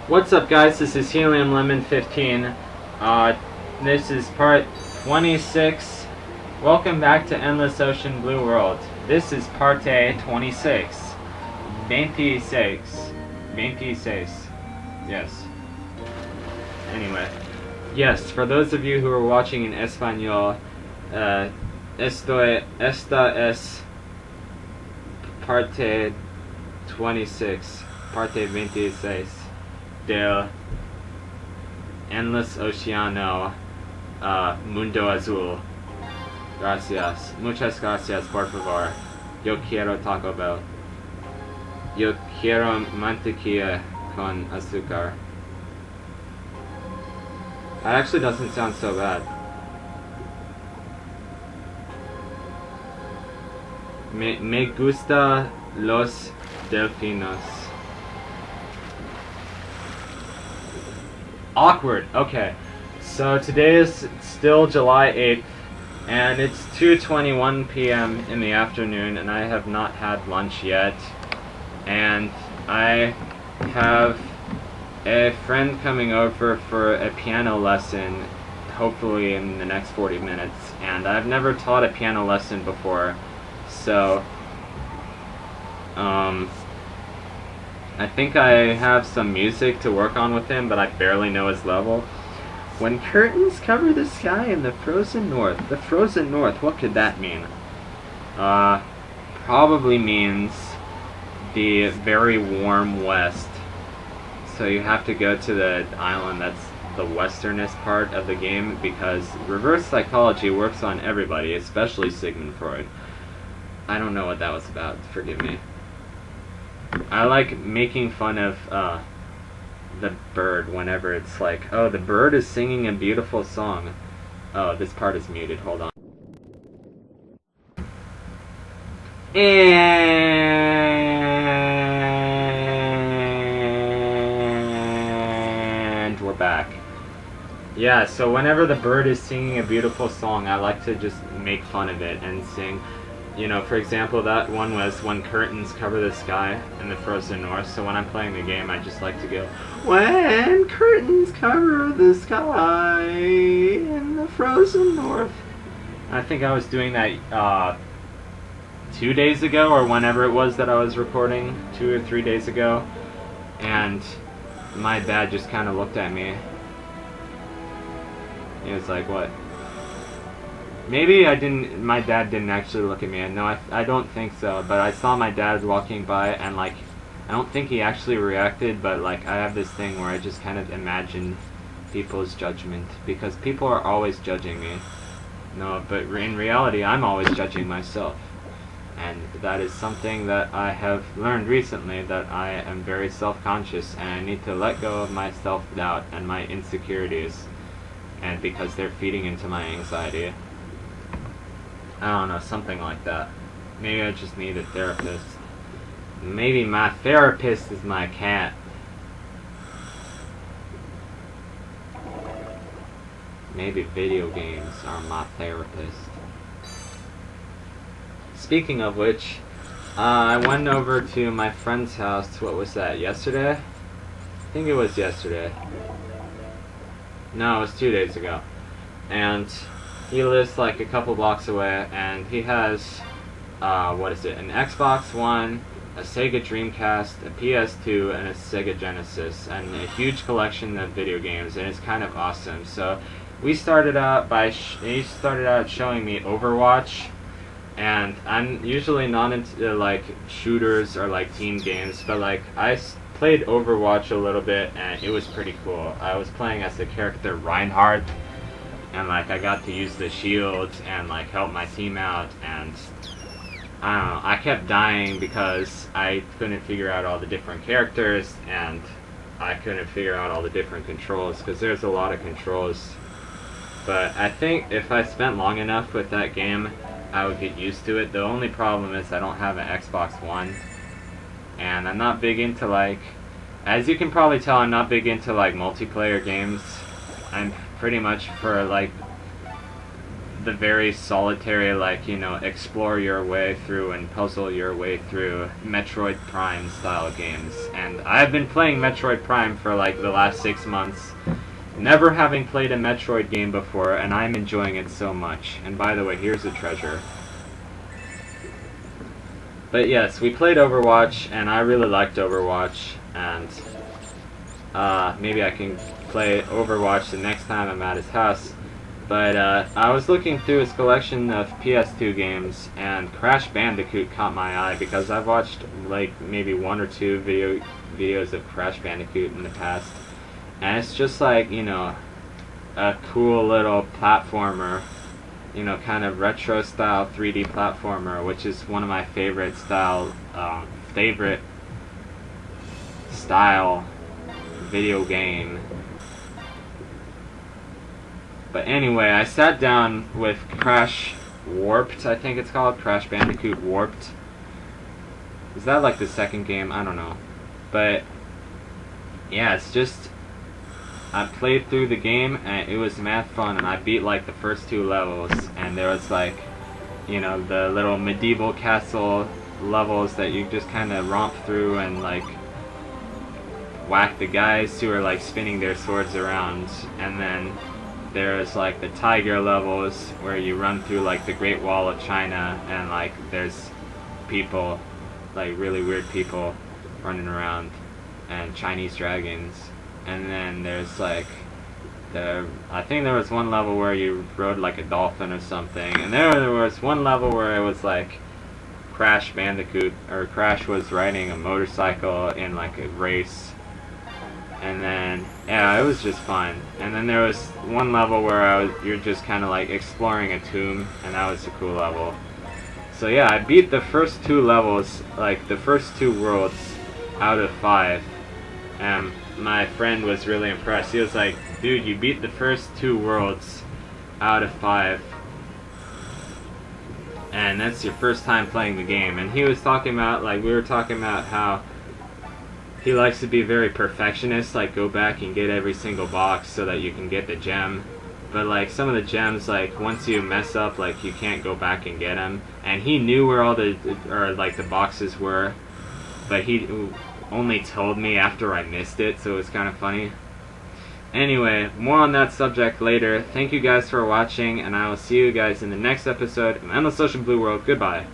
What's up, guys? This is Helium Lemon 15. This is part 26. Welcome back to Endless Ocean Blue World. This is parte 26. 26. 26. Yes. Anyway. Yes, for those of you who are watching in Espanol, esta es parte 26. Parte 26. Del Endless Oceano Mundo Azul. Gracias. Muchas gracias, por favor. Yo quiero Taco Bell. Yo quiero mantequilla con azúcar. That actually doesn't sound so bad. Me gusta los delfinos. Awkward. Okay, so today is still July 8th, and it's 2:21 p.m. in the afternoon, and I have not had lunch yet. And I have a friend coming over for a piano lesson, hopefully in the next 40 minutes. And I've never taught a piano lesson before, so I think I have some music to work on with him, but I barely know his level. When curtains cover the sky in the frozen north. The frozen north, what could that mean? Probably means the very warm west. So you have to go to the island that's the westernest part of the game, because reverse psychology works on everybody, especially Sigmund Freud. I don't know what that was about, forgive me. I like making fun of the bird whenever it's like, oh, the bird is singing a beautiful song. Oh, this part is muted, hold on. And we're back. Yeah, so whenever the bird is singing a beautiful song, I like to just make fun of it and sing. You know, for example, that one was when curtains cover the sky in the frozen north. So when I'm playing the game, I just like to go, when curtains cover the sky in the frozen north. I think I was doing that 2 days ago, or whenever it was that I was recording, 2 or 3 days ago. And my dad just kind of looked at me. He was like, what? Maybe my dad didn't actually look at me. No, I don't think so, but I saw my dad walking by, and like, I don't think he actually reacted, but like, I have this thing where I just kind of imagine people's judgment, because people are always judging me. No, but in reality, I'm always judging myself. And that is something that I have learned recently, that I am very self-conscious, and I need to let go of my self-doubt and my insecurities, and because they're feeding into my anxiety. I don't know, something like that. Maybe I just need a therapist. Maybe my therapist is my cat. Maybe video games are my therapist. Speaking of which, I went over to my friend's house, what was that, yesterday? I think it was yesterday. No, it was 2 days ago. And he lives like a couple blocks away, and he has, what is it, an Xbox One, a Sega Dreamcast, a PS2, and a Sega Genesis, and a huge collection of video games, and it's kind of awesome. So we started out by, he started out showing me Overwatch, and I'm usually not into like shooters or like team games, but like I played Overwatch a little bit, and it was pretty cool. I was playing as the character Reinhardt, and like I got to use the shield and like help my team out, and I don't know, I kept dying because I couldn't figure out all the different characters, and I couldn't figure out all the different controls, because there's a lot of controls. But I think if I spent long enough with that game, I would get used to it. The only problem is I don't have an Xbox One, and I'm not big into like, as you can probably tell, I'm not big into like multiplayer games. I'm pretty much for like the very solitary, like, you know, explore your way through and puzzle your way through Metroid Prime style games. And I've been playing Metroid Prime for like the last 6 months, never having played a Metroid game before, and I'm enjoying it so much. And by the way, here's a treasure. But yes, we played Overwatch, and I really liked Overwatch, and maybe I can play Overwatch the next time I'm at his house. But I was looking through his collection of PS2 games, and Crash Bandicoot caught my eye because I've watched like maybe 1 or 2 videos of Crash Bandicoot in the past, and it's just like, you know, a cool little platformer, you know, kind of retro style 3D platformer, which is one of my favorite style video game. But anyway, I sat down with Crash Warped, I think it's called, Crash Bandicoot Warped. Is that like the second game? I don't know. But yeah, it's just, I played through the game and it was mad fun, and I beat like the first 2 levels, and there was like, you know, the little medieval castle levels that you just kind of romp through and like whack the guys who are like spinning their swords around, and then there's like the tiger levels where you run through like the Great Wall of China, and like there's people, like really weird people running around, and Chinese dragons. And then there's like I think there was one level where you rode like a dolphin or something, and there was one level where it was like Crash Bandicoot, or Crash was riding a motorcycle in like a race. And then, yeah, it was just fun. And then there was one level where you're just kind of like exploring a tomb, and that was a cool level. So yeah, I beat the first 2 levels, like the first 2 worlds out of 5. And my friend was really impressed. He was like, dude, you beat the first 2 worlds out of 5. And that's your first time playing the game. And he was talking about, like, we were talking about how he likes to be very perfectionist, like go back and get every single box so that you can get the gem. But like some of the gems, like once you mess up, like you can't go back and get them. And he knew where all the boxes were, but he only told me after I missed it, so it was kind of funny. Anyway, more on that subject later. Thank you guys for watching, and I will see you guys in the next episode of Endless Ocean Blue World. Goodbye.